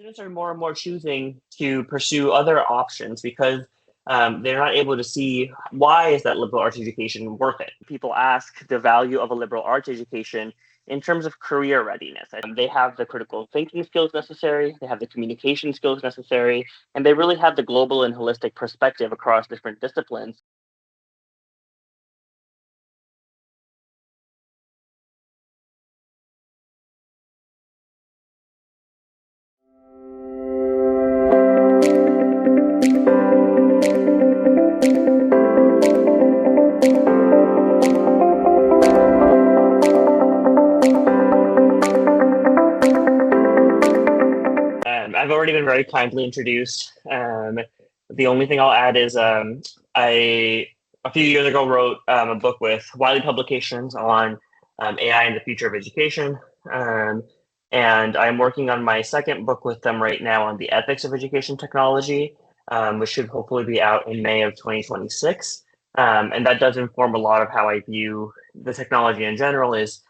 Students are more and more choosing to pursue other options because they're not able to see why is that liberal arts education worth it. People ask the value of a liberal arts education in terms of career readiness. They have the critical thinking skills necessary, they have the communication skills necessary, and they really have the global and holistic perspective across different disciplines. I've already been very kindly introduced. The only thing I'll add is I, a few years ago, wrote a book with Wiley Publications on AI and the future of education. Um, and I'm working on my second book with them right now on the ethics of education technology, which should hopefully be out in May of 2026. And that does inform a lot of how I view the technology in general is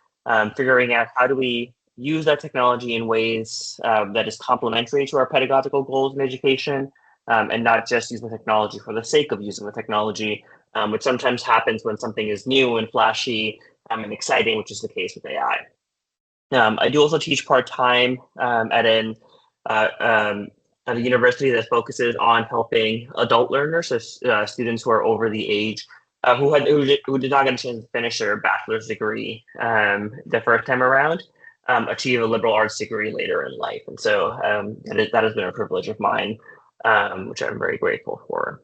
figuring out how do we use that technology in ways that is complementary to our pedagogical goals in education, and not just use the technology for the sake of using the technology, which sometimes happens when something is new and flashy and exciting, which is the case with AI. I do also teach part-time uh, um, at a university that focuses on helping adult learners, so students who are over the age who did not get a chance to finish their bachelor's degree the first time around, achieve a liberal arts degree later in life. And so that has been a privilege of mine, which I'm very grateful for.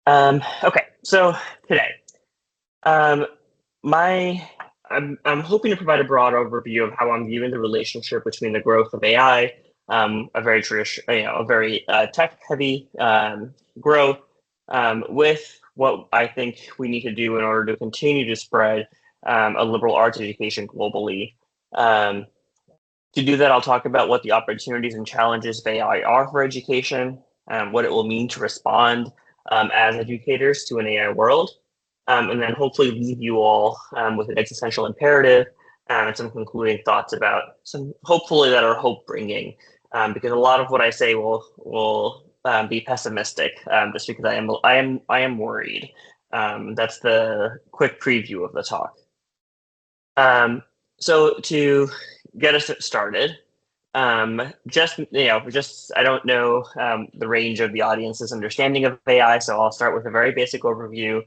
Okay, so today, um, my I'm hoping to provide a broad overview of how I'm viewing the relationship between the growth of AI, a very traditional, a very tech-heavy growth, with what I think we need to do in order to continue to spread a liberal arts education globally. Um, to do that, I'll talk about what the opportunities and challenges of AI are for education, what it will mean to respond as educators to an AI world, and then hopefully leave you all with an existential imperative and some concluding thoughts about some hopefully that are hope bringing, because a lot of what I say will be pessimistic, just because I am worried. That's the quick preview of the talk. So to get us started, just I don't know the range of the audience's understanding of AI, so I'll start with a very basic overview,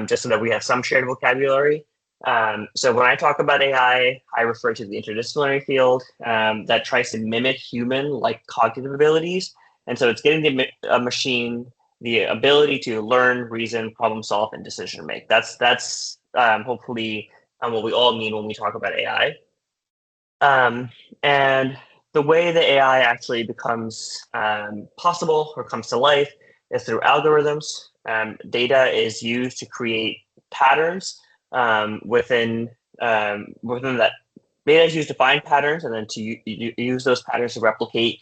just so that we have some shared vocabulary. So when I talk about AI, I refer to the interdisciplinary field that tries to mimic human-like cognitive abilities, and so it's getting a machine the ability to learn, reason, problem solve, and decision make. That's hopefully what we all mean when we talk about AI. And the way the AI actually becomes possible or comes to life is through algorithms. Data is used to create patterns within that. Data is used to find patterns and then to use those patterns to replicate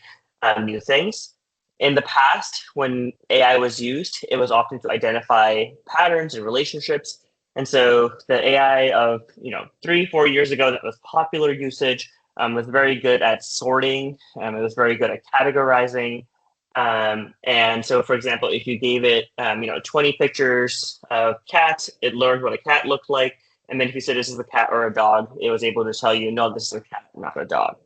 new things. In the past, when AI was used, it was often to identify patterns and relationships. And so the AI of 3-4 years ago that was popular usage was very good at sorting. It was very good at categorizing. And so, for example, if you gave it 20 pictures of cats, it learned what a cat looked like. And then if you said this is a cat or a dog, it was able to tell you, no, this is a cat, not a dog.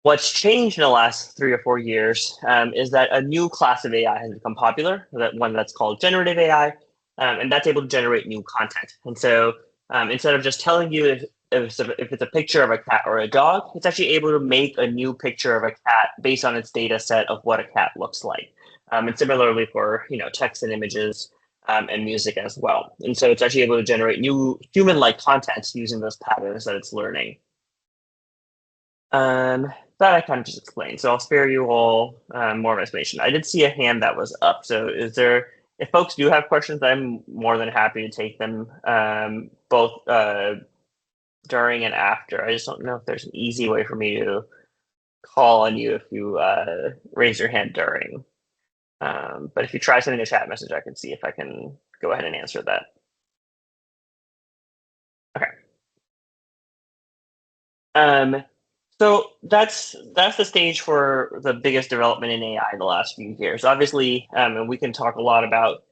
What's changed in the last 3 or 4 years is that a new class of AI has become popular, that one that's called generative AI, and that's able to generate new content. And so instead of just telling you if it's a picture of a cat or a dog, it's actually able to make a new picture of a cat based on its data set of what a cat looks like. And similarly for text and images and music as well. And so it's actually able to generate new human-like content using those patterns that it's learning. That I kind of just explained. So I'll spare you all more information. I did see a hand that was up. So if folks do have questions, I'm more than happy to take them both during and after. I just don't know if there's an easy way for me to call on you if you raise your hand during. But if you try sending a chat message, I can see if I can go ahead and answer that. Okay. So that's the stage for the biggest development in AI in the last few years. Obviously, and we can talk a lot about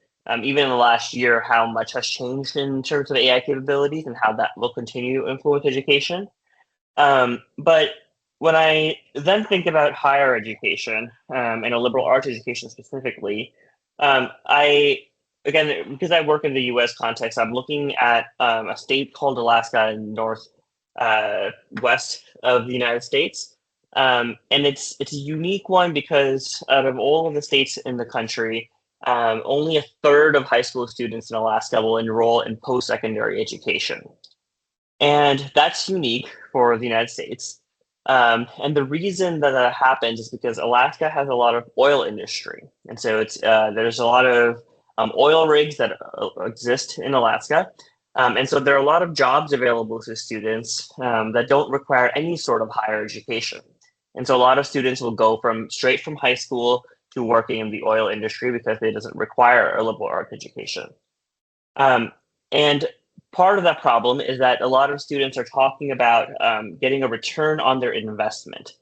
even in the last year how much has changed in terms of AI capabilities and how that will continue to influence education. But when I then think about higher education and a liberal arts education specifically, I again because I work in the U.S. context, I'm looking at a state called Alaska in north west of the United States, and it's a unique one because out of all of the states in the country, only a third of high school students in Alaska will enroll in post-secondary education. And that's unique for the United States. And the reason that that happens is because Alaska has a lot of oil industry, and so it's there's a lot of oil rigs that exist in Alaska, and so there are a lot of jobs available to students that don't require any sort of higher education. And so a lot of students will go from straight from high school to working in the oil industry because it doesn't require a liberal arts education. Um, and part of that problem is that a lot of students are talking about getting a return on their investment.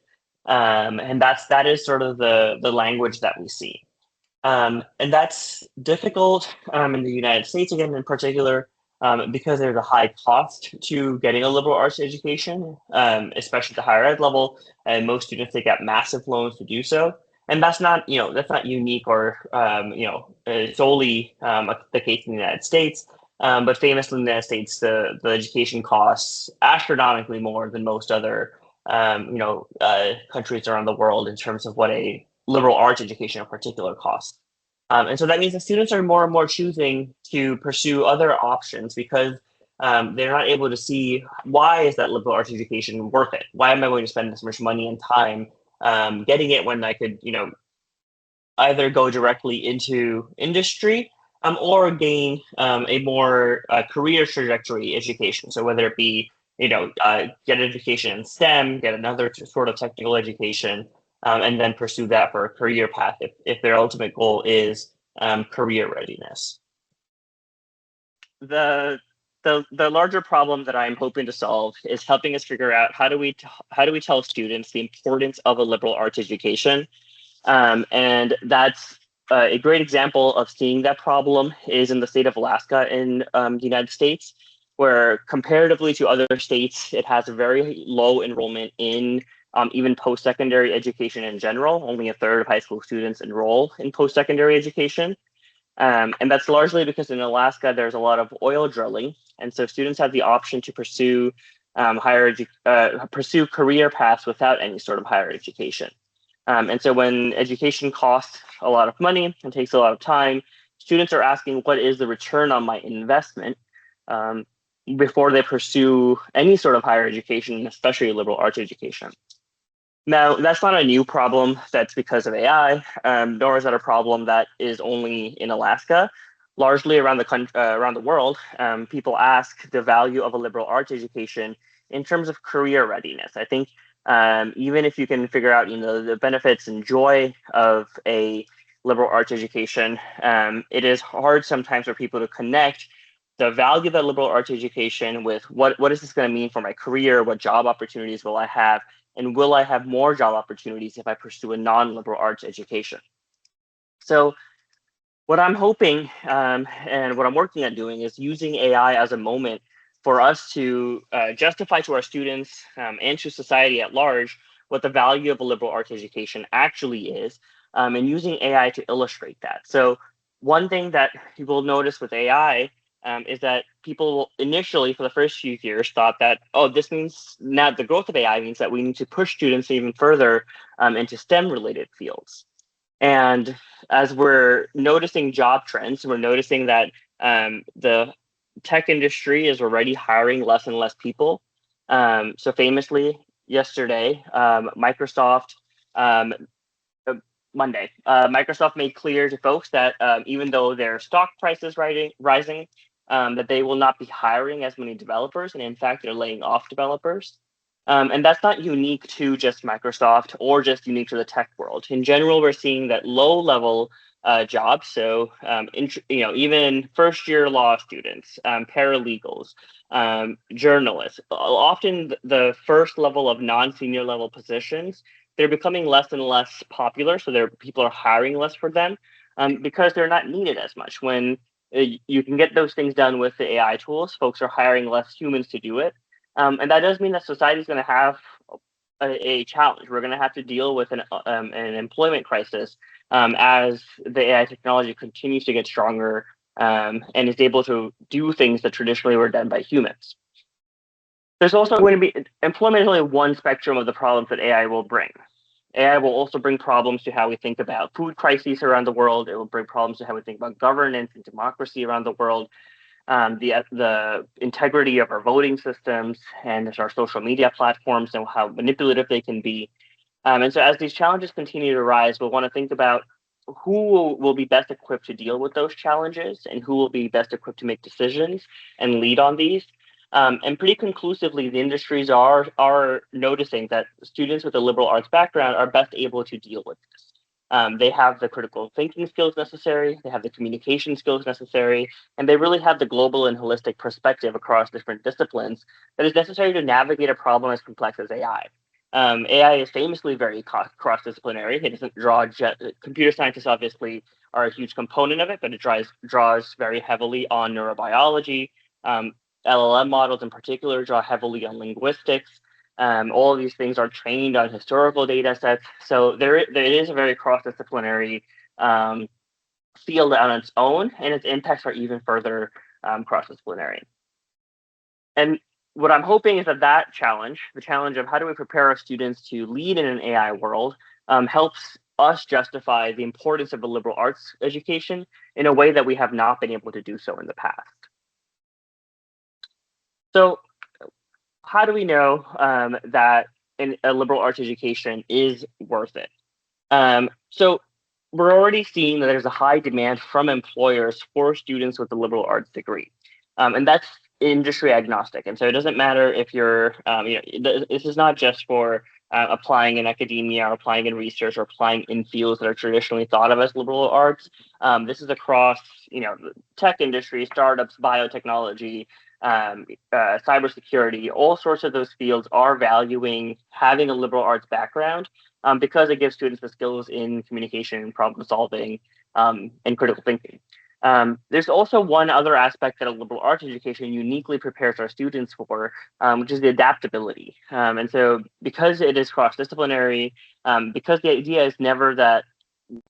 And that is sort of the language that we see. And that's difficult in the United States, again, in particular, because there's a high cost to getting a liberal arts education, especially at the higher ed level. And most students take out massive loans to do so. And that's not unique or, solely the case in the United States. But famously in the United States, the education costs astronomically more than most other, countries around the world in terms of what a liberal arts education in particular costs. And so that means that students are more and more choosing to pursue other options because they're not able to see why is that liberal arts education worth it? Why am I going to spend this much money and time getting it when I could, either go directly into industry or gain a more career trajectory education. So whether it be, get an education in STEM, get another sort of technical education, and then pursue that for a career path if their ultimate goal is career readiness. The the larger problem that I'm hoping to solve is helping us figure out how do we tell students the importance of a liberal arts education, and that's a great example of seeing that problem is in the state of Alaska in the United States, where comparatively to other states, it has a very low enrollment in even post-secondary education in general. Only a third of high school students enroll in post-secondary education. And that's largely because in Alaska, there's a lot of oil drilling. And so students have the option to pursue pursue career paths without any sort of higher education. And so when education costs a lot of money and takes a lot of time, students are asking, what is the return on my investment before they pursue any sort of higher education, especially liberal arts education? Now, that's not a new problem that's because of AI, nor is that a problem that is only in Alaska. Largely around the around the world, people ask the value of a liberal arts education in terms of career readiness. I think even if you can figure out, the benefits and joy of a liberal arts education, it is hard sometimes for people to connect the value of that liberal arts education with what is this going to mean for my career? What job opportunities will I have? And will I have more job opportunities if I pursue a non-liberal arts education? So what I'm hoping and what I'm working at doing is using AI as a moment for us to justify to our students and to society at large what the value of a liberal arts education actually is, and using AI to illustrate that. So one thing that you will notice with AI is that people initially, for the first few years, thought that, oh, this means now the growth of AI means that we need to push students even further into STEM-related fields. And as we're noticing job trends, we're noticing that the tech industry is already hiring less and less people. So famously, yesterday, Microsoft, Monday, Microsoft made clear to folks that even though their stock price is rising, that they will not be hiring as many developers. And in fact, they're laying off developers. And that's not unique to just Microsoft or just unique to the tech world. In general, we're seeing that low-level jobs, so even first-year law students, paralegals, journalists, often the first level of non-senior level positions, they're becoming less and less popular. So people are hiring less for them because they're not needed as much. When you can get those things done with the AI tools, folks are hiring less humans to do it. And that does mean that society is going to have a challenge. We're going to have to deal with an employment crisis as the AI technology continues to get stronger and is able to do things that traditionally were done by humans. There's also going to be employment is only one spectrum of the problems that AI will bring. AI will also bring problems to how we think about food crises around the world. It will bring problems to how we think about governance and democracy around the world. The integrity of our voting systems and our social media platforms and how manipulative they can be. And so as these challenges continue to rise, we'll want to think about who will be best equipped to deal with those challenges and who will be best equipped to make decisions and lead on these. And pretty conclusively, the industries are noticing that students with a liberal arts background are best able to deal with this. They have the critical thinking skills necessary, they have the communication skills necessary, and they really have the global and holistic perspective across different disciplines that is necessary to navigate a problem as complex as AI. AI is famously very cross-disciplinary. It doesn't draw computer scientists obviously are a huge component of it, but it draws very heavily on neurobiology. LLM models in particular draw heavily on linguistics. All of these things are trained on historical data sets. So there is a very cross-disciplinary field on its own, and its impacts are even further cross-disciplinary. And what I'm hoping is that challenge, the challenge of how do we prepare our students to lead in an AI world, helps us justify the importance of a liberal arts education in a way that we have not been able to do so in the past. So how do we know that a liberal arts education is worth it? So we're already seeing that there's a high demand from employers for students with a liberal arts degree. And that's industry agnostic. And so it doesn't matter if you're, this is not just for applying in academia or applying in research or applying in fields that are traditionally thought of as liberal arts. This is across, tech industry, startups, biotechnology, cybersecurity, all sorts of those fields are valuing having a liberal arts background because it gives students the skills in communication, problem solving, and critical thinking. There's also one other aspect that a liberal arts education uniquely prepares our students for, which is the adaptability. And so because it is cross-disciplinary, because the idea is never that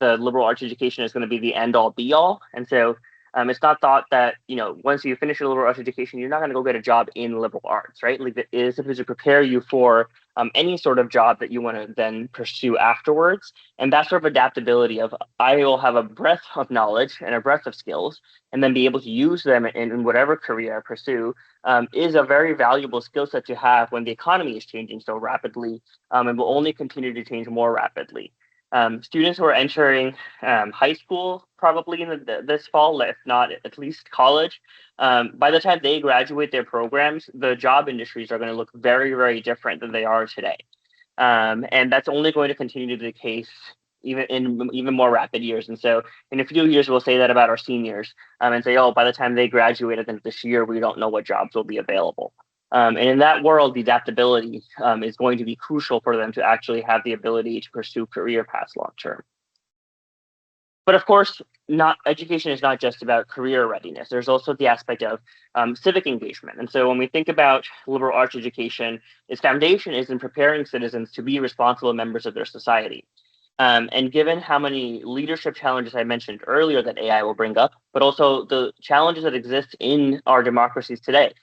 the liberal arts education is going to be the end-all be-all. And so it's not thought that, once you finish your liberal arts education, you're not going to go get a job in liberal arts, right? Like it is supposed to prepare you for any sort of job that you want to then pursue afterwards. And that sort of adaptability of I will have a breadth of knowledge and a breadth of skills and then be able to use them in whatever career I pursue is a very valuable skill set to have when the economy is changing so rapidly and will only continue to change more rapidly. Students who are entering high school probably in this fall, if not at least college, by the time they graduate their programs, the job industries are going to look very, very different than they are today. And that's only going to continue to be the case even in even more rapid years. And so in a few years, we'll say that about our seniors and say, oh, by the time they graduate, I think this year, we don't know what jobs will be available. And in that world, the adaptability is going to be crucial for them to actually have the ability to pursue career paths long term. But of course, education is not just about career readiness. There's also the aspect of civic engagement. And so when we think about liberal arts education, its foundation is in preparing citizens to be responsible members of their society. And given how many leadership challenges I mentioned earlier that AI will bring up, but also the challenges that exist in our democracies today,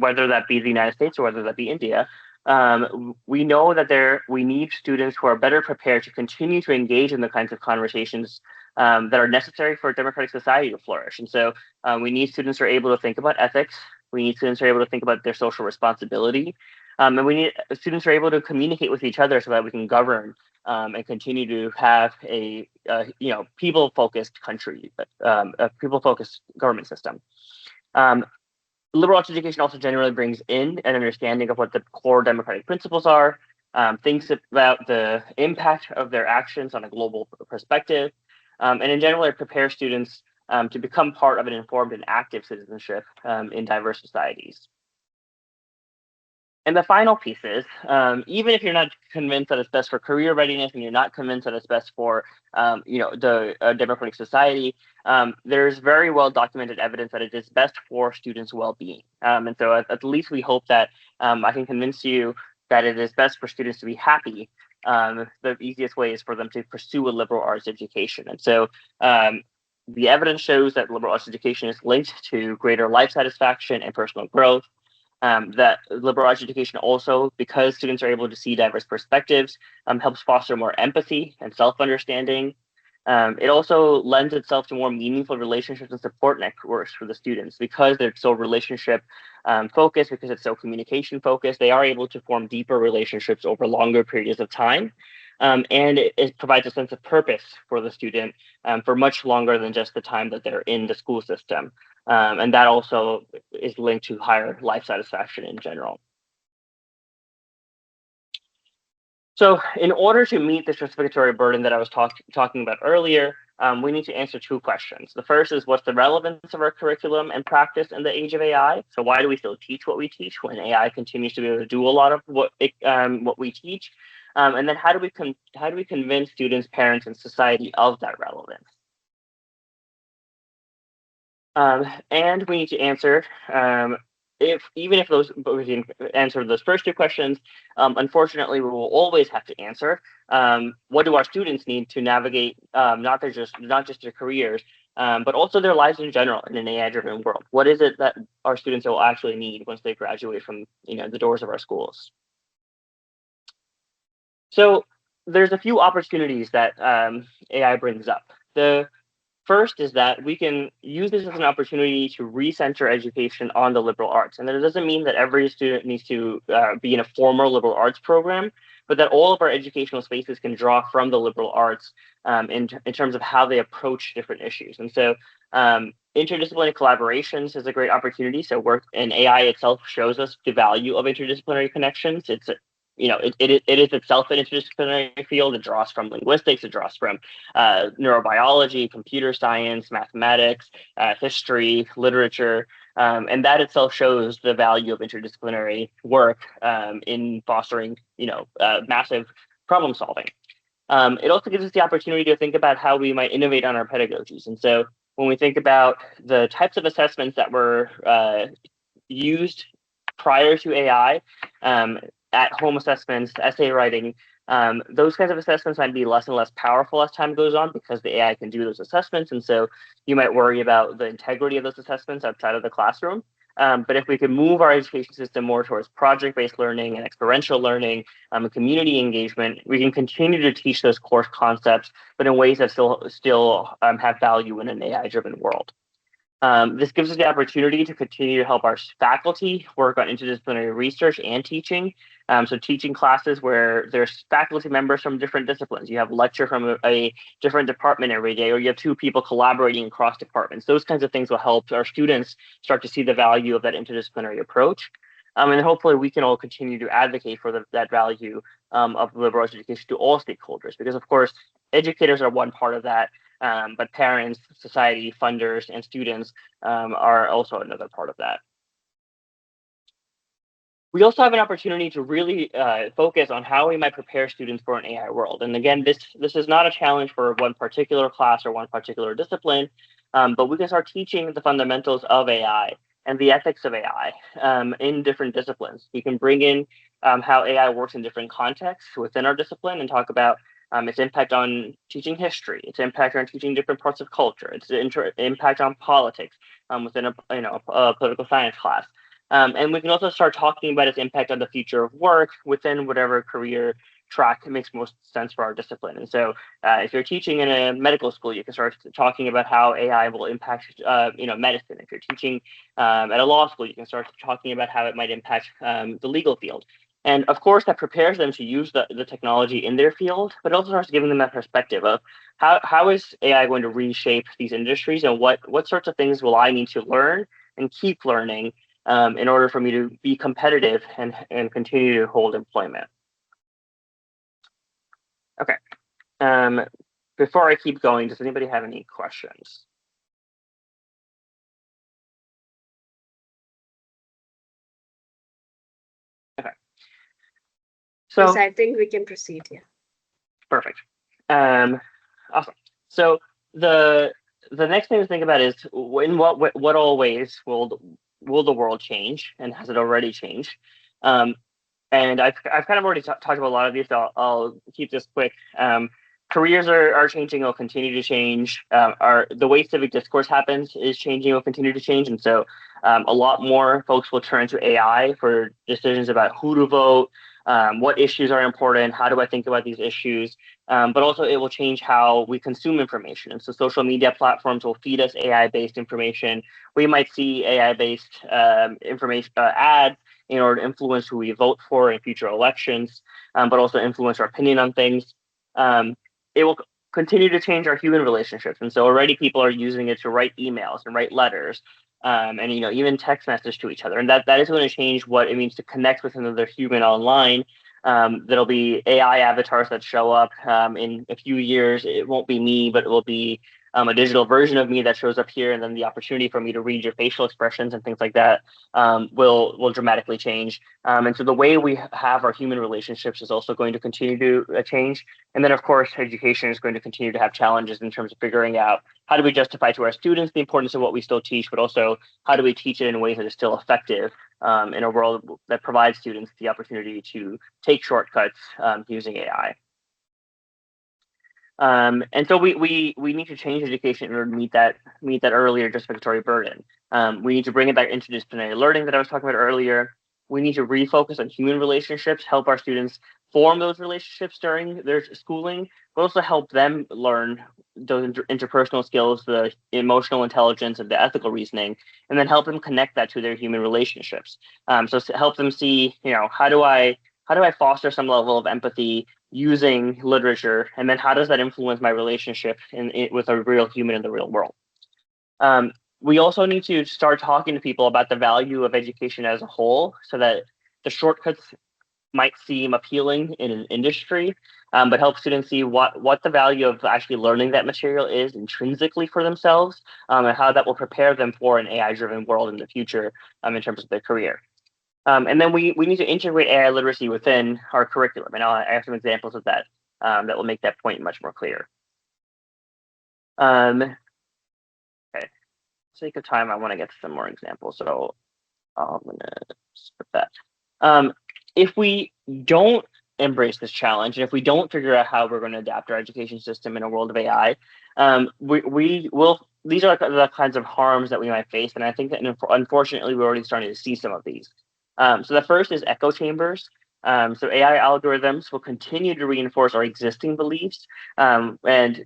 whether that be the United States or whether that be India, we know that we need students who are better prepared to continue to engage in the kinds of conversations that are necessary for a democratic society to flourish. And so we need students who are able to think about ethics. We need students who are able to think about their social responsibility. And we need students who are able to communicate with each other so that we can govern and continue to have a people-focused country, a people-focused government system. liberal arts education also generally brings in an understanding of what the core democratic principles are, thinks about the impact of their actions on a global perspective, and in general, it prepares students to become part of an informed and active citizenship in diverse societies. And the final piece is, even if you're not convinced that it's best for career readiness and you're not convinced that it's best for, the democratic society, there's very well documented evidence that it is best for students' well-being. And so at least we hope that I can convince you that it is best for students to be happy. The easiest way is for them to pursue a liberal arts education. And so the evidence shows that liberal arts education is linked to greater life satisfaction and personal growth. That liberal arts education also, because students are able to see diverse perspectives, helps foster more empathy and self-understanding. It also lends itself to more meaningful relationships and support networks for the students because they're so relationship focused, because it's so communication focused. They are able to form deeper relationships over longer periods of time. And it provides a sense of purpose for the student for much longer than just the time that they're in the school system. And that also is linked to higher life satisfaction in general. So in order to meet the justificatory burden that I was talking about earlier, we need to answer two questions. The first is, what's the relevance of our curriculum and practice in the age of AI? So why do we still teach what we teach when AI continues to be able to do a lot of what we teach? And then how do we convince students, parents, and society of that relevance? And we need to answer even if we can answer those first two questions, unfortunately, we will always have to answer what do our students need to navigate not just their careers, but also their lives in general in an AI-driven world. What is it that our students will actually need once they graduate from the doors of our schools? So there's a few opportunities that AI brings up. The first is that we can use this as an opportunity to recenter education on the liberal arts. And that doesn't mean that every student needs to be in a formal liberal arts program, but that all of our educational spaces can draw from the liberal arts in terms of how they approach different issues. And so interdisciplinary collaborations is a great opportunity. So work in AI itself shows us the value of interdisciplinary connections. It's it is itself an interdisciplinary field. It draws from linguistics, it draws from neurobiology, computer science, mathematics, history, literature, and that itself shows the value of interdisciplinary work in fostering, massive problem solving. It also gives us the opportunity to think about how we might innovate on our pedagogies. And so when we think about the types of assessments that were used prior to AI, at-home assessments, essay writing, those kinds of assessments might be less and less powerful as time goes on because the AI can do those assessments. And so you might worry about the integrity of those assessments outside of the classroom. But if we can move our education system more towards project-based learning and experiential learning and community engagement, we can continue to teach those core concepts, but in ways that still have value in an AI-driven world. This gives us the opportunity to continue to help our faculty work on interdisciplinary research and teaching. So teaching classes where there's faculty members from different disciplines. You have lecture from a different department every day, or you have two people collaborating across departments. Those kinds of things will help our students start to see the value of that interdisciplinary approach. And hopefully we can all continue to advocate for that value of liberal arts education to all stakeholders, because of course, educators are one part of that. But parents, society, funders, and students are also another part of that. We also have an opportunity to really focus on how we might prepare students for an AI world. And again, this is not a challenge for one particular class or one particular discipline, but we can start teaching the fundamentals of AI and the ethics of AI in different disciplines. We can bring in how AI works in different contexts within our discipline and talk about its impact on teaching history, its impact on teaching different parts of culture, its impact on politics within a political science class. And we can also start talking about its impact on the future of work within whatever career track makes most sense for our discipline. And so if you're teaching in a medical school, you can start talking about how AI will impact medicine. If you're teaching at a law school, you can start talking about how it might impact the legal field. And of course, that prepares them to use the technology in their field, but also starts giving them that perspective of how is AI going to reshape these industries, and what sorts of things will I need to learn and keep learning in order for me to be competitive and continue to hold employment. Okay. Before I keep going, does anybody have any questions? Okay. So yes, I think we can proceed. Yeah. Perfect. Awesome. So the next thing to think about is in what all ways will the world change, and has it already changed? And I've kind of already talked about a lot of these, so I'll keep this quick. Careers are changing, will continue to change. The way civic discourse happens is changing, will continue to change. And so a lot more folks will turn to AI for decisions about who to vote, what issues are important, how do I think about these issues, but also it will change how we consume information. And so social media platforms will feed us AI-based information. We might see AI-based information ads in order to influence who we vote for in future elections, but also influence our opinion on things. It will continue to change our human relationships. And so already people are using it to write emails and write letters, and even text message to each other. And that is going to change what it means to connect with another human online. There'll be AI avatars that show up in a few years. It won't be me, but it will be a digital version of me that shows up here, and then the opportunity for me to read your facial expressions and things like that will dramatically change. And so the way we have our human relationships is also going to continue to change. And then, of course, education is going to continue to have challenges in terms of figuring out how do we justify to our students the importance of what we still teach, but also how do we teach it in ways that is still effective in a world that provides students the opportunity to take shortcuts using AI. And so we need to change education in order to meet that earlier justificatory burden. We need to bring it back interdisciplinary learning that I was talking about earlier. We need to refocus on human relationships, help our students form those relationships during their schooling, but also help them learn those interpersonal skills, the emotional intelligence, and the ethical reasoning, and then help them connect that to their human relationships. So help them see, how do I foster some level of empathy using literature, and then how does that influence my relationship with a real human in the real world? We also need to start talking to people about the value of education as a whole, so that the shortcuts might seem appealing in an industry, but help students see what the value of actually learning that material is intrinsically for themselves, and how that will prepare them for an AI-driven world in the future in terms of their career. And then we need to integrate AI literacy within our curriculum. And I have some examples of that that will make that point much more clear. Okay. For the sake of time, I want to get to some more examples. So I'm going to skip that. If we don't embrace this challenge, and if we don't figure out how we're going to adapt our education system in a world of AI, we will. These are the kinds of harms that we might face. And I think that unfortunately, we're already starting to see some of these. So the first is echo chambers. So AI algorithms will continue to reinforce our existing beliefs, and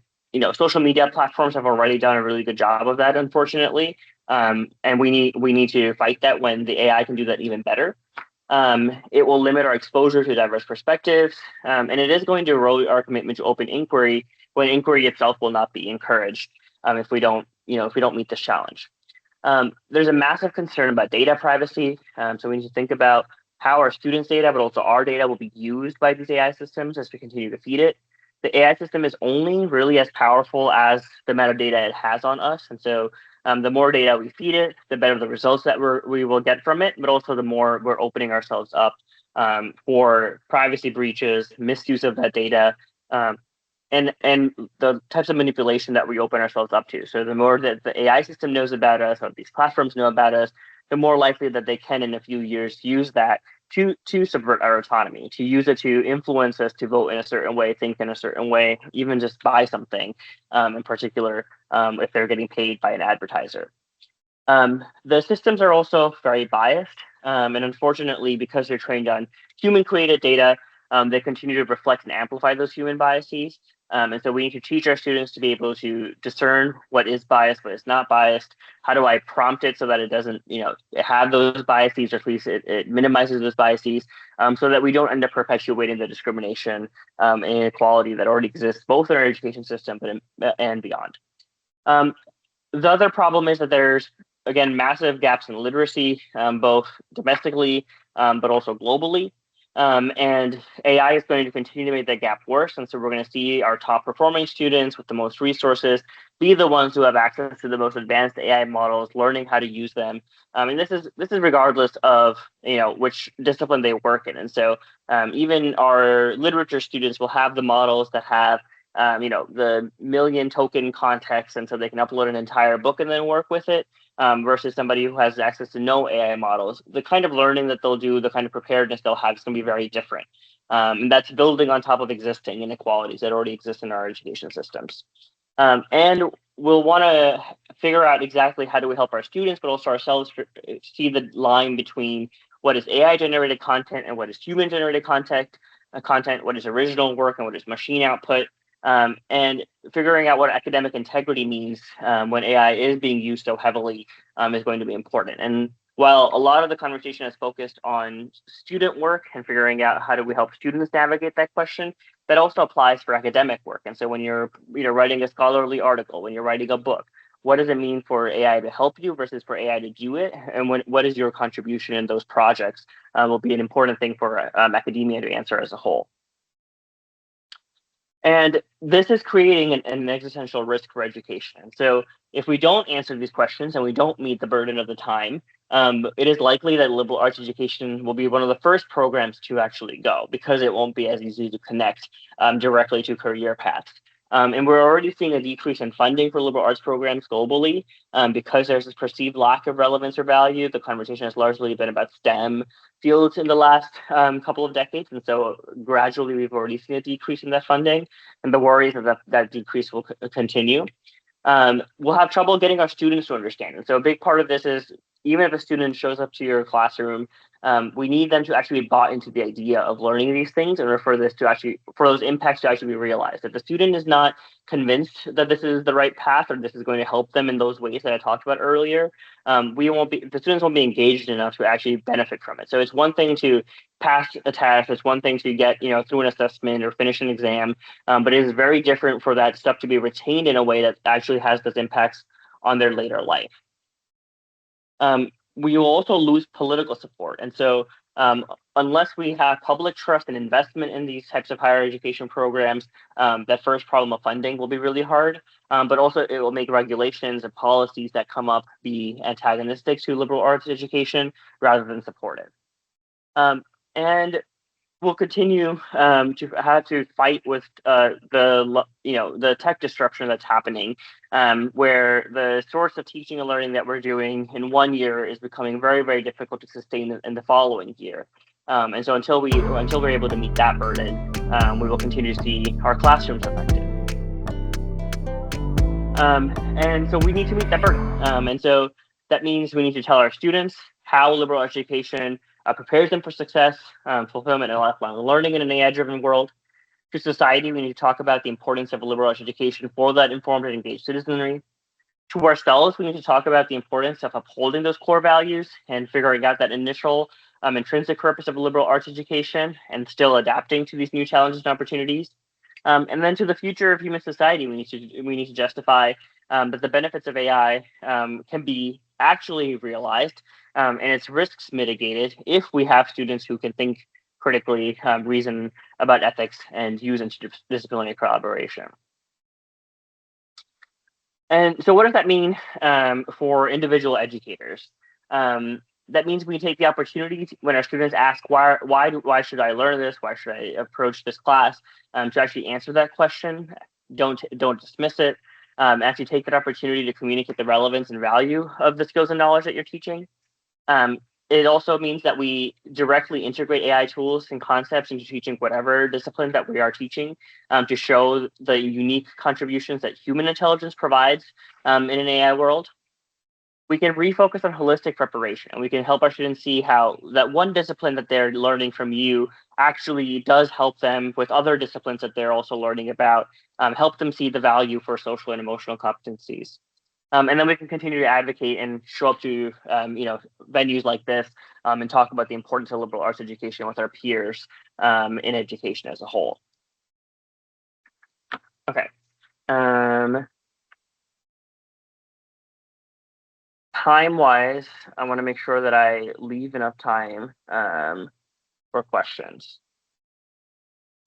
social media platforms have already done a really good job of that, unfortunately. And we need to fight that when the AI can do that even better. It will limit our exposure to diverse perspectives, and it is going to erode our commitment to open inquiry when inquiry itself will not be encouraged if we don't meet this challenge. There's a massive concern about data privacy, so we need to think about how our students' data, but also our data, will be used by these AI systems as we continue to feed it. The AI system is only really as powerful as the metadata it has on us, and so the more data we feed it, the better the results that we will get from it, but also the more we're opening ourselves up for privacy breaches, misuse of that data, and the types of manipulation that we open ourselves up to. So the more that the AI system knows about us, or these platforms know about us, the more likely that they can in a few years use that to subvert our autonomy, to use it to influence us to vote in a certain way, think in a certain way, even just buy something in particular if they're getting paid by an advertiser. The systems are also very biased, and unfortunately, because they're trained on human-created data, they continue to reflect and amplify those human biases. And so we need to teach our students to be able to discern what is biased, what is not biased. How do I prompt it so that it doesn't, have those biases, or at least it minimizes those biases, so that we don't end up perpetuating the discrimination and inequality that already exists both in our education system and beyond. The other problem is that there's again, massive gaps in literacy, both domestically, but also globally. And AI is going to continue to make that gap worse. And so we're going to see our top performing students with the most resources be the ones who have access to the most advanced AI models, learning how to use them. And this is regardless of which discipline they work in. And so even our literature students will have the models that have the million token context, and so they can upload an entire book and then work with it. Versus somebody who has access to no AI models, the kind of learning that they'll do, the kind of preparedness they'll have is going to be very different. And that's building on top of existing inequalities that already exist in our education systems. And we'll want to figure out exactly how do we help our students, but also ourselves see the line between what is AI-generated content and what is human-generated content, what is original work and what is machine output. And figuring out what academic integrity means when AI is being used so heavily is going to be important. And while a lot of the conversation is focused on student work and figuring out how do we help students navigate that question, that also applies for academic work. And so when you're writing a scholarly article, when you're writing a book, what does it mean for AI to help you versus for AI to do it? And what is your contribution in those projects will be an important thing for academia to answer as a whole. And this is creating an existential risk for education. And so if we don't answer these questions and we don't meet the burden of the time, it is likely that liberal arts education will be one of the first programs to actually go, because it won't be as easy to connect directly to career paths. And we're already seeing a decrease in funding for liberal arts programs globally because there's this perceived lack of relevance or value. The conversation has largely been about STEM fields in the last couple of decades. And so gradually we've already seen a decrease in that funding. And the worry is that decrease will continue. We'll have trouble getting our students to understand. And so a big part of this is, even if a student shows up to your classroom, we need them to actually be bought into the idea of learning these things, and for those impacts to actually be realized. If the student is not convinced that this is the right path or this is going to help them in those ways that I talked about earlier, the students won't be engaged enough to actually benefit from it. So it's one thing to pass a test, it's one thing to get through an assessment or finish an exam, but it is very different for that stuff to be retained in a way that actually has those impacts on their later life. We will also lose political support. And so unless we have public trust and investment in these types of higher education programs, that first problem of funding will be really hard. But also it will make regulations and policies that come up be antagonistic to liberal arts education rather than supportive. And we'll continue to have to fight with the tech disruption that's happening, where the sorts of teaching and learning that we're doing in one year is becoming very, very difficult to sustain in the following year. And so until we're able to meet that burden, we will continue to see our classrooms affected. And so we need to meet that burden. And so that means we need to tell our students how liberal education prepares them for success, fulfillment, and lifelong learning in an AI-driven world. To society, we need to talk about the importance of liberal arts education for that informed and engaged citizenry. To ourselves, we need to talk about the importance of upholding those core values and figuring out that initial intrinsic purpose of liberal arts education and still adapting to these new challenges and opportunities. And then to the future of human society, we need to justify that the benefits of AI can be actually realized and its risks mitigated if we have students who can think critically, reason about ethics, and use interdisciplinary collaboration. And so what does that mean for individual educators? That means we take the opportunity when our students ask, why should I learn this? Why should I approach this class? To actually answer that question. Don't dismiss it. Actually take that opportunity to communicate the relevance and value of the skills and knowledge that you're teaching. It also means that we directly integrate AI tools and concepts into teaching whatever discipline that we are teaching to show the unique contributions that human intelligence provides in an AI world. We can refocus on holistic preparation, and we can help our students see how that one discipline that they're learning from you actually does help them with other disciplines that they're also learning about, help them see the value for social and emotional competencies. And then we can continue to advocate and show up to venues like this and talk about the importance of liberal arts education with our peers in education as a whole. Okay. Time time-wise, I want to make sure that I leave enough time for questions.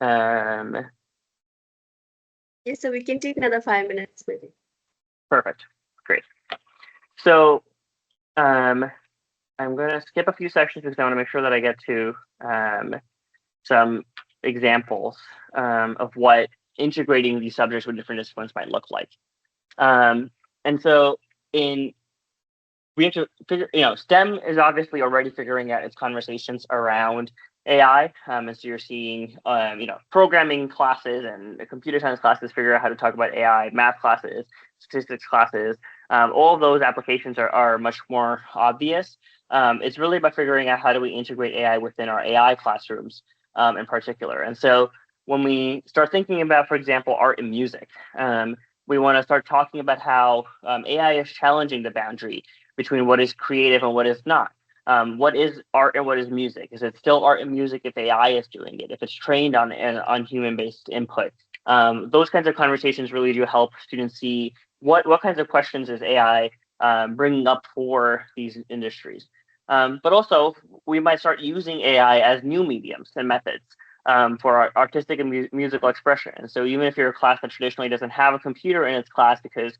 Yes, so we can take another 5 minutes, maybe. Perfect. Great. So I'm going to skip a few sections because I want to make sure that I get to some examples of what integrating these subjects with different disciplines might look like. And so we have to figure, STEM is obviously already figuring out its conversations around AI. And so you're seeing, programming classes and computer science classes figure out how to talk about AI, math classes, statistics classes. All of those applications are much more obvious. It's really about figuring out how do we integrate AI within our AI classrooms in particular. And so when we start thinking about, for example, art and music, we want to start talking about how AI is challenging the boundary between what is creative and what is not. What is art and what is music? Is it still art and music if AI is doing it? If it's trained on human-based input? Those kinds of conversations really do help students see what kinds of questions is AI bringing up for these industries. But also, we might start using AI as new mediums and methods for our artistic and musical expression. And so even if you're a class that traditionally doesn't have a computer in its class because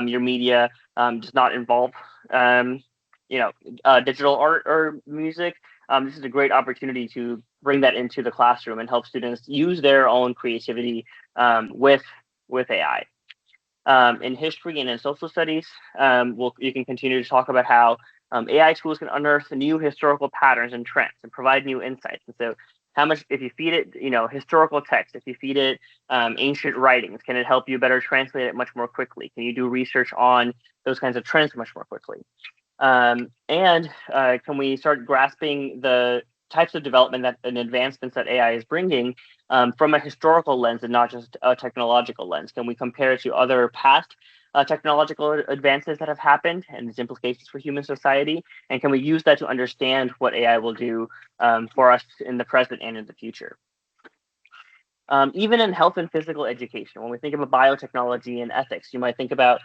your media does not involve digital art or music, this is a great opportunity to bring that into the classroom and help students use their own creativity with AI. In history and in social studies, you can continue to talk about how AI tools can unearth new historical patterns and trends and provide new insights. And so how much, if you feed it, historical text, if you feed it ancient writings, can it help you better translate it much more quickly? Can you do research on those kinds of trends much more quickly? And can we start grasping the types of development and advancements that AI is bringing from a historical lens and not just a technological lens? Can we compare it to other past technological advances that have happened and its implications for human society? And can we use that to understand what AI will do for us in the present and in the future? Even in health and physical education, when we think about biotechnology and ethics, you might think about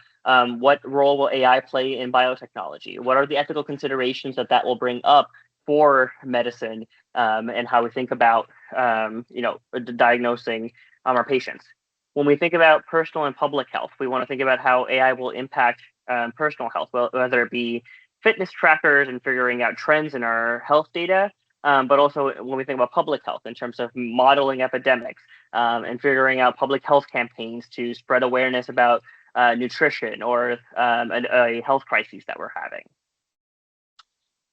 what role will AI play in biotechnology? What are the ethical considerations that will bring up for medicine and how we think about diagnosing our patients? When we think about personal and public health, we want to think about how AI will impact personal health, whether it be fitness trackers and figuring out trends in our health data, but also when we think about public health in terms of modeling epidemics and figuring out public health campaigns to spread awareness about nutrition or a health crisis that we're having.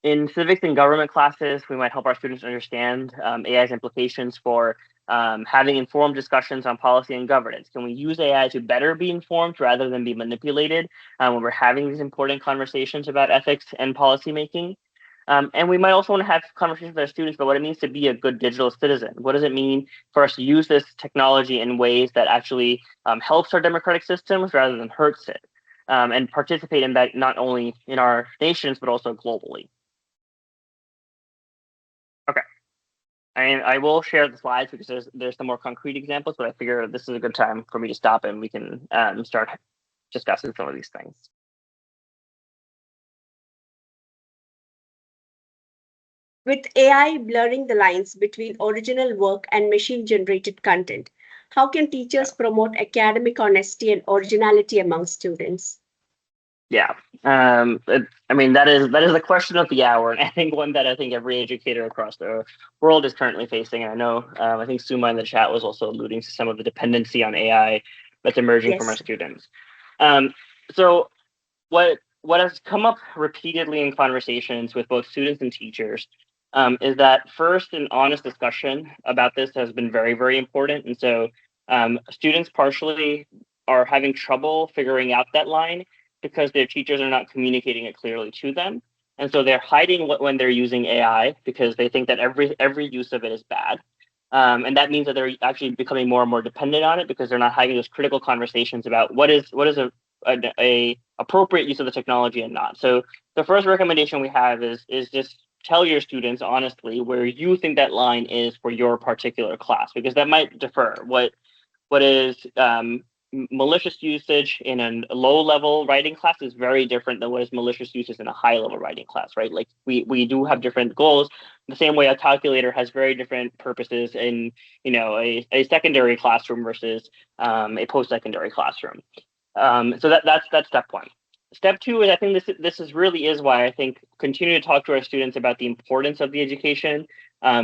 In civics and government classes, we might help our students understand AI's implications for having informed discussions on policy and governance. Can we use AI to better be informed rather than be manipulated when we're having these important conversations about ethics and policymaking? And we might also want to have conversations with our students about what it means to be a good digital citizen. What does it mean for us to use this technology in ways that actually helps our democratic systems rather than hurts it, and participate in that not only in our nations, but also globally. Okay. I will share the slides because there's some more concrete examples, but I figure this is a good time for me to stop and we can start discussing some of these things. With AI blurring the lines between original work and machine-generated content, how can teachers promote academic honesty and originality among students? Yeah, that is the question of the hour, and I think one that I think every educator across the world is currently facing. And I know, I think Suma in the chat was also alluding to some of the dependency on AI that's emerging from our students. So what has come up repeatedly in conversations with both students and teachers is that first, an honest discussion about this has been very, very important. And so students partially are having trouble figuring out that line because their teachers are not communicating it clearly to them. And so they're hiding when they're using AI because they think that every use of it is bad. And that means that they're actually becoming more and more dependent on it because they're not having those critical conversations about what is a appropriate use of the technology and not. So the first recommendation we have is just tell your students honestly where you think that line is for your particular class, because that might differ. What is malicious usage in a low-level writing class is very different than what is malicious usage in a high-level writing class, right? Like we do have different goals. The same way a calculator has very different purposes in a secondary classroom versus a post-secondary classroom. So that's step one. Step two is, I think this is really is why I think continue to talk to our students about the importance of the education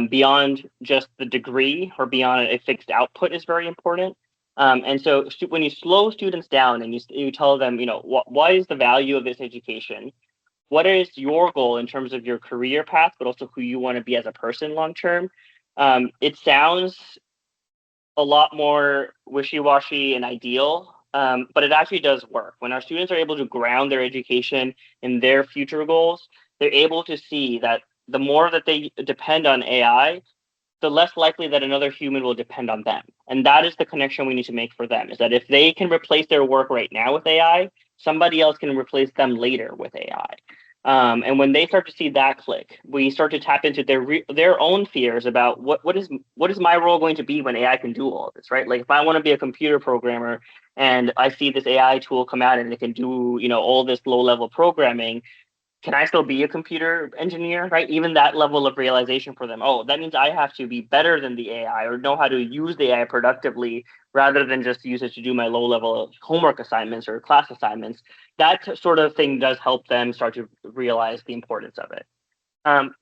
beyond just the degree or beyond a fixed output is very important. And so when you slow students down and you tell them, what is the value of this education? What is your goal in terms of your career path, but also who you want to be as a person long term? It sounds a lot more wishy-washy and ideal, but it actually does work. When our students are able to ground their education in their future goals, they're able to see that the more that they depend on AI, the less likely that another human will depend on them. And that is the connection we need to make for them, is that if they can replace their work right now with AI, somebody else can replace them later with AI. And when they start to see that click, we start to tap into their own fears about what is my role going to be when AI can do all of this, right? Like if I want to be a computer programmer and I see this AI tool come out and it can do all this low level programming, can I still be a computer engineer, right? Even that level of realization for them, oh, that means I have to be better than the AI or know how to use the AI productively rather than just use it to do my low level homework assignments or class assignments. That sort of thing does help them start to realize the importance of it.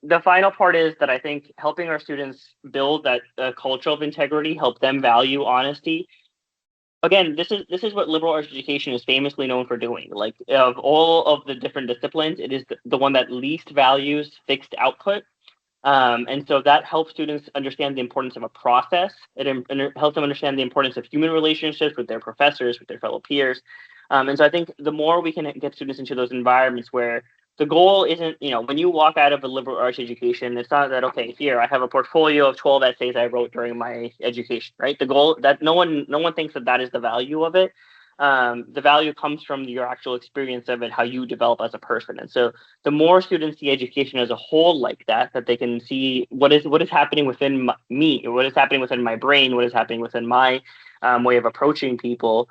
The final part is that I think helping our students build that culture of integrity, help them value honesty. Again, this is what liberal arts education is famously known for doing. Like of all of the different disciplines, it is the one that least values fixed output. And so that helps students understand the importance of a process. It helps them understand the importance of human relationships with their professors, with their fellow peers. And so I think the more we can get students into those environments where the goal isn't, when you walk out of a liberal arts education, it's not that, okay, here, I have a portfolio of 12 essays I wrote during my education, right? The goal that no one thinks that is the value of it. The value comes from your actual experience of it, how you develop as a person. And so the more students see education as a whole like that they can see what is happening within me, what is happening within my brain, what is happening within my way of approaching people,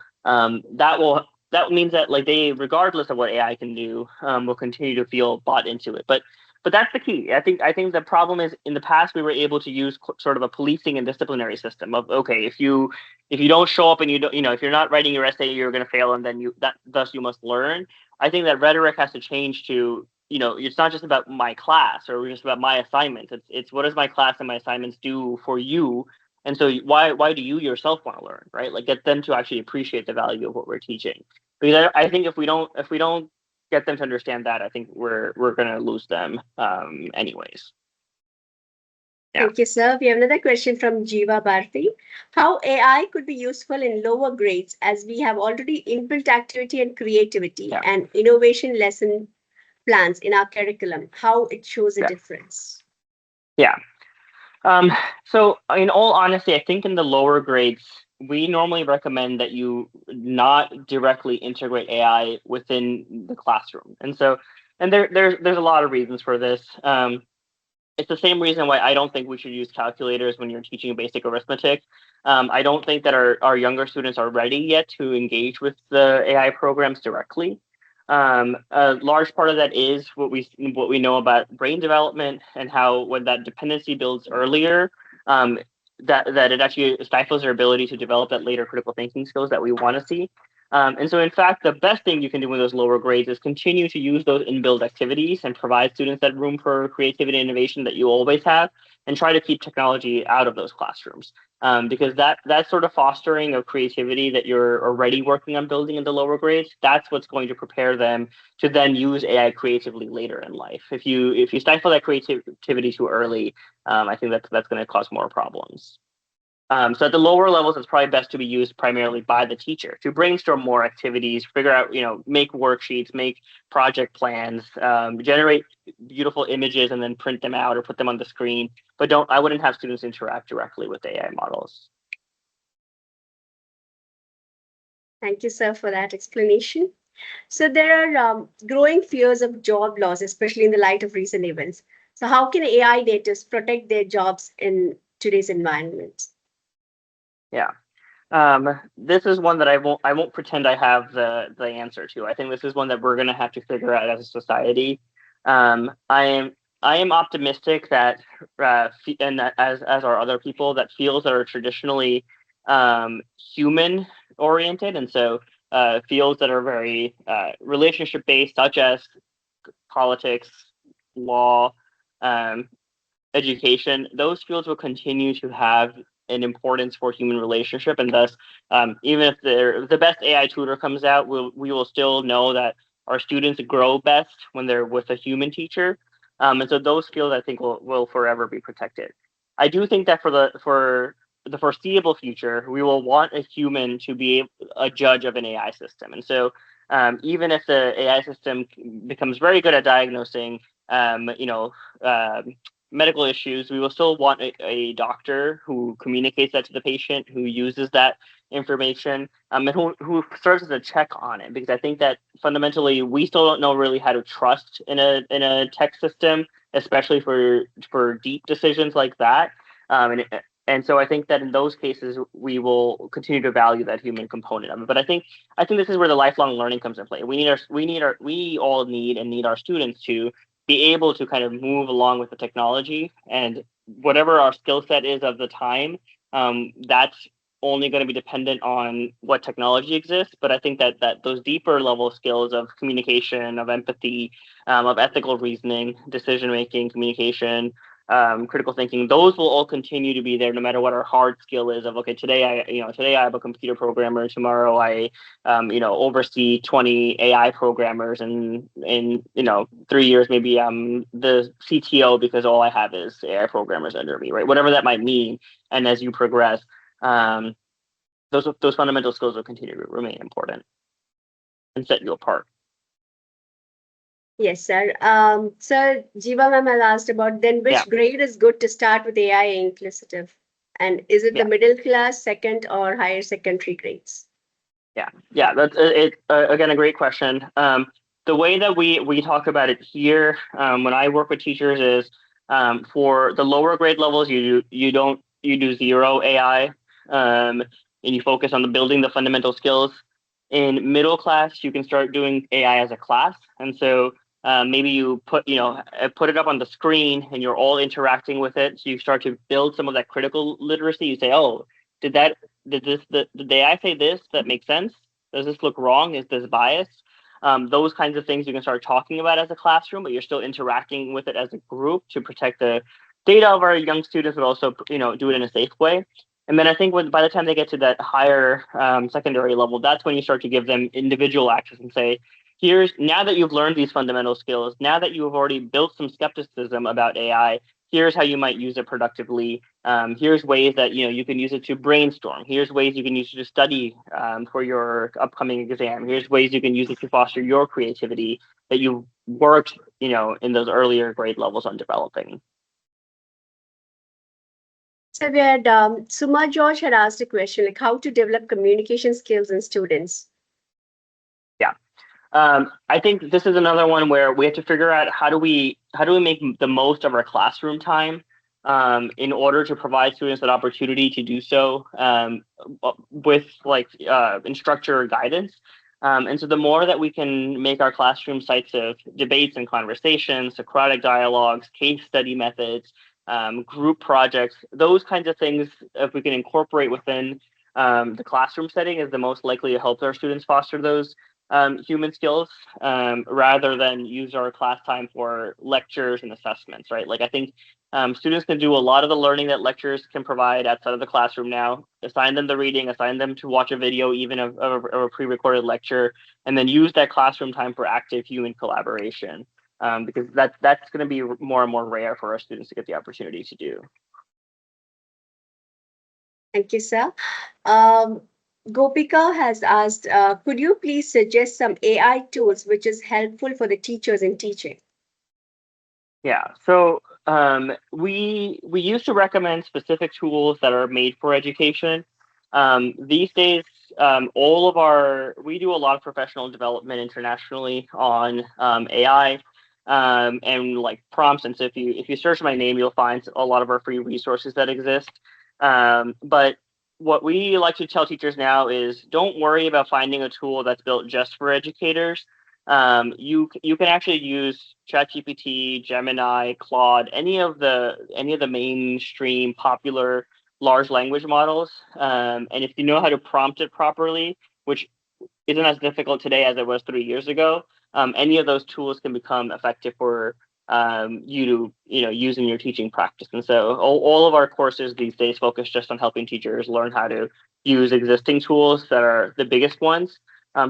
that means that like they, regardless of what AI can do, will continue to feel bought into it. But that's the key. I think the problem is in the past we were able to use sort of a policing and disciplinary system of, okay, if you don't show up and you don't, if you're not writing your essay, you're going to fail, and then thus you must learn. I think that rhetoric has to change to, it's not just about my class or just about my assignments. It's what does my class and my assignments do for you? And so why do you yourself want to learn, right? Like get them to actually appreciate the value of what we're teaching. Because I think if we don't get them to understand that, I think we're going to lose them anyways. Yeah. Thank you, sir. We have another question from Jiva Bharti. How AI could be useful in lower grades, as we have already inbuilt activity and creativity and innovation lesson plans in our curriculum, how it shows a difference? Yeah. So in all honesty, I think in the lower grades, we normally recommend that you not directly integrate AI within the classroom. And there's a lot of reasons for this. It's the same reason why I don't think we should use calculators when you're teaching basic arithmetic. I don't think that our younger students are ready yet to engage with the AI programs directly. A large part of that is what we know about brain development and how when that dependency builds earlier, that it actually stifles their ability to develop that later critical thinking skills that we want to see. And so, in fact, the best thing you can do in those lower grades is continue to use those inbuilt activities and provide students that room for creativity and innovation that you always have, and try to keep technology out of those classrooms. Because that sort of fostering of creativity that you're already working on building in the lower grades, that's what's going to prepare them to then use AI creatively later in life. If you stifle that creativity too early, I think that's going to cause more problems. So at the lower levels, it's probably best to be used primarily by the teacher to brainstorm more activities, figure out, make worksheets, make project plans, generate beautiful images, and then print them out or put them on the screen. But I wouldn't have students interact directly with AI models. Thank you, sir, for that explanation. So there are growing fears of job loss, especially in the light of recent events. So how can AI natives protect their jobs in today's environment? Yeah. This is one that I won't pretend I have the answer to. I think this is one that we're going to have to figure out as a society. I am optimistic that and that as are other people, that fields that are traditionally human oriented, and so fields that are very relationship based, such as politics, law, um, education, those fields will continue to have an importance for human relationship, and thus, even if the best AI tutor comes out, we will still know that our students grow best when they're with a human teacher, and so those fields I think will forever be protected. I do think that for the foreseeable future, we will want a human to be a judge of an AI system, and so even if the AI system becomes very good at diagnosing, you know. Medical issues, we will still want a doctor who communicates that to the patient, who uses that information, and who serves as a check on it. Because I think that fundamentally, we still don't know really how to trust in a tech system, especially for deep decisions like that. And so I think that in those cases, we will continue to value that human component of it. But I think this is where the lifelong learning comes into play. We all need our students to be able to kind of move along with the technology, and whatever our skill set is of the time, that's only going to be dependent on what technology exists. But I think that those deeper level skills of communication, of empathy, of ethical reasoning, decision making, communication, critical thinking, those will all continue to be there no matter what our hard skill is. Of okay, today I have a computer programmer, tomorrow I oversee 20 AI programmers, and in 3 years maybe I'm the CTO because all I have is AI programmers under me, right? Whatever that might mean. And as you progress, um, those fundamental skills will continue to remain important and set you apart. Yes, sir. Sir, Jiva ma'am has asked about then which Yeah. grade is good to start with AI inclusive? And is it the Yeah. middle class, second, or higher secondary grades? Yeah, that's again a great question. The way that we talk about it here, when I work with teachers, is for the lower grade levels, you do zero AI, and you focus on the building the fundamental skills. In middle class, you can start doing AI as a class, and so maybe you put it up on the screen, and you're all interacting with it. So you start to build some of that critical literacy. You say, oh, did that did the AI say this that makes sense? Does this look wrong? Is this biased? Those kinds of things you can start talking about as a classroom, but you're still interacting with it as a group to protect the data of our young students, but also do it in a safe way. And then I think by the time they get to that higher secondary level, that's when you start to give them individual access and say, now that you've learned these fundamental skills, now that you have already built some skepticism about AI, here's how you might use it productively. Here's ways that you can use it to brainstorm. Here's ways you can use it to study for your upcoming exam. Here's ways you can use it to foster your creativity that you worked in those earlier grade levels on developing. So we had Suma George had asked a question like how to develop communication skills in students. Yeah. I think this is another one where we have to figure out how do we make the most of our classroom time in order to provide students that opportunity to do so with instructor guidance. And so the more that we can make our classroom sites of debates and conversations, Socratic dialogues, case study methods, group projects, those kinds of things, if we can incorporate within the classroom setting, is the most likely to help our students foster those human skills rather than use our class time for lectures and assessments, right? Like I think students can do a lot of the learning that lectures can provide outside of the classroom now. Assign them the reading, assign them to watch a video even of a pre-recorded lecture, and then use that classroom time for active human collaboration because that's going to be more and more rare for our students to get the opportunity to do. Thank you, sir. Gopika has asked, could you please suggest some AI tools which is helpful for the teachers in teaching? Yeah, so we used to recommend specific tools that are made for education. These days, we do a lot of professional development internationally on AI and like prompts. And so if you search my name, you'll find a lot of our free resources that exist. But what we like to tell teachers now is don't worry about finding a tool that's built just for educators. You can actually use ChatGPT, Gemini, Claude, any of the mainstream popular large language models. And if you know how to prompt it properly, which isn't as difficult today as it was 3 years ago, any of those tools can become effective for you to use in your teaching practice. And so all of our courses these days focus just on helping teachers learn how to use existing tools that are the biggest ones,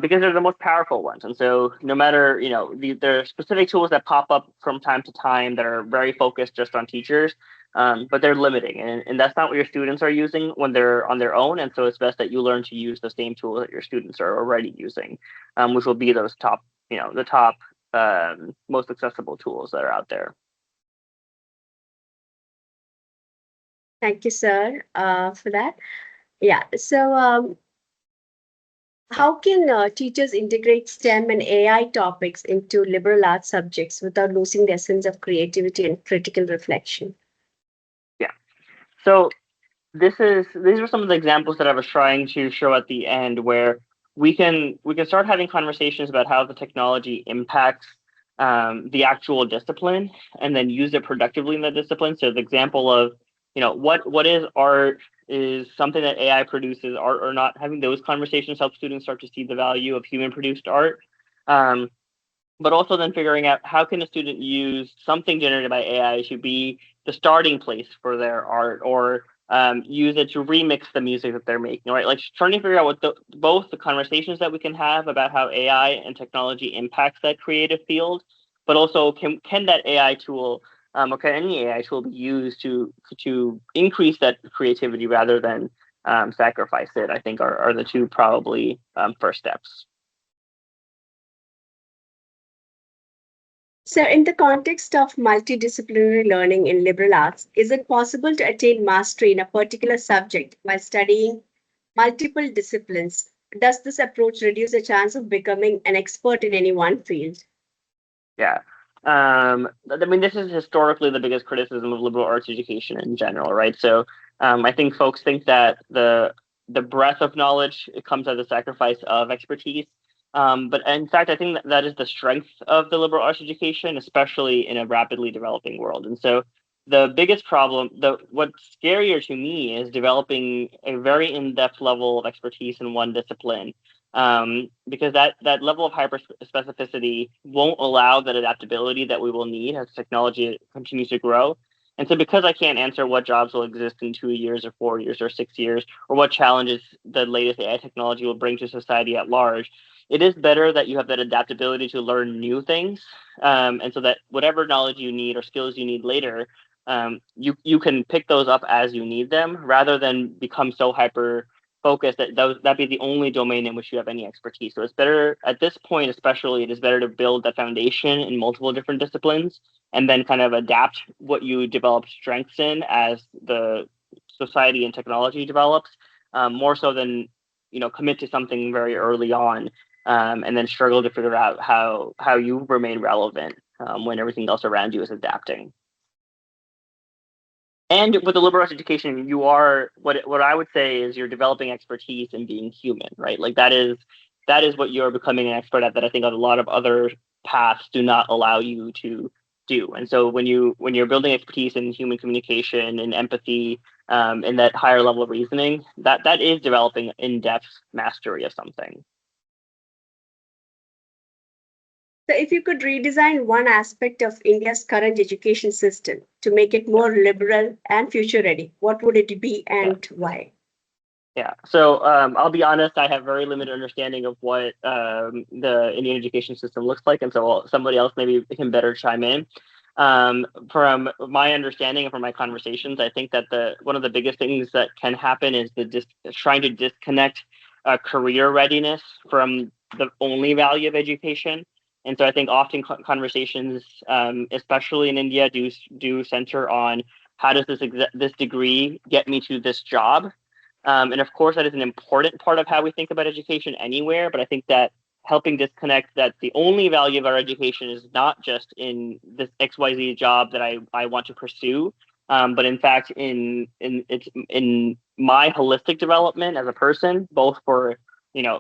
because they're the most powerful ones. And so no matter, there are specific tools that pop up from time to time that are very focused just on teachers, but they're limiting, and that's not what your students are using when they're on their own. And so it's best that you learn to use the same tools that your students are already using, which will be those top, the top most accessible tools that are out there. Thank you, sir, for that. Yeah. So, how can teachers integrate STEM and AI topics into liberal arts subjects without losing their sense of creativity and critical reflection? Yeah. So these are some of the examples that I was trying to show at the end, where we can start having conversations about how the technology impacts the actual discipline, and then use it productively in the discipline. So the example of what is art, is something that AI produces art or not. Having those conversations help students start to see the value of human produced art. Um, but also then figuring out how can a student use something generated by AI to be the starting place for their art, or use it to remix the music that they're making, right? Like trying to figure out what both the conversations that we can have about how AI and technology impacts that creative field, but also can that AI tool, or can any AI tool be used to increase that creativity rather than sacrifice it, I think are the two probably first steps. So, in the context of multidisciplinary learning in liberal arts, is it possible to attain mastery in a particular subject while studying multiple disciplines? Does this approach reduce the chance of becoming an expert in any one field? Yeah. I mean, this is historically the biggest criticism of liberal arts education in general, right? So I think folks think that the breadth of knowledge, it comes at the sacrifice of expertise. But in fact, I think that is the strength of the liberal arts education, especially in a rapidly developing world. And so the biggest problem, what's scarier to me, is developing a very in-depth level of expertise in one discipline, because that level of hyper specificity won't allow that adaptability that we will need as technology continues to grow. And so because I can't answer what jobs will exist in 2 years or 4 years or 6 years, or what challenges the latest AI technology will bring to society at large, it is better that you have that adaptability to learn new things, and so that whatever knowledge you need or skills you need later, you can pick those up as you need them, rather than become so hyper focus that be the only domain in which you have any expertise. So it's better at this point, especially, it is better to build that foundation in multiple different disciplines, and then kind of adapt what you develop strengths in as the society and technology develops, more so than commit to something very early on, and then struggle to figure out how you remain relevant when everything else around you is adapting. And with the liberal arts education, you are what I would say is you're developing expertise in being human, right? Like that is what you're becoming an expert at, that I think a lot of other paths do not allow you to do. And so when you're building expertise in human communication and empathy, and that higher level of reasoning, that is developing in-depth mastery of something. So, if you could redesign one aspect of India's current education system to make it more liberal and future ready, what would it be and why? Yeah. So I'll be honest, I have very limited understanding of what the Indian education system looks like. And so somebody else maybe can better chime in. From my understanding and from my conversations, I think that one of the biggest things that can happen is trying to disconnect career readiness from the only value of education. And so I think often conversations, especially in India, do center on how does this degree get me to this job. And of course, that is an important part of how we think about education anywhere. But I think that helping disconnect that the only value of our education is not just in this XYZ job that I want to pursue, But in fact, in my holistic development as a person, both for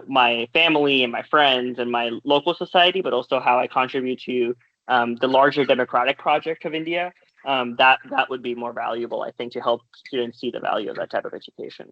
my family and my friends and my local society, but also how I contribute to the larger democratic project of India, that would be more valuable, I think, to help students see the value of that type of education.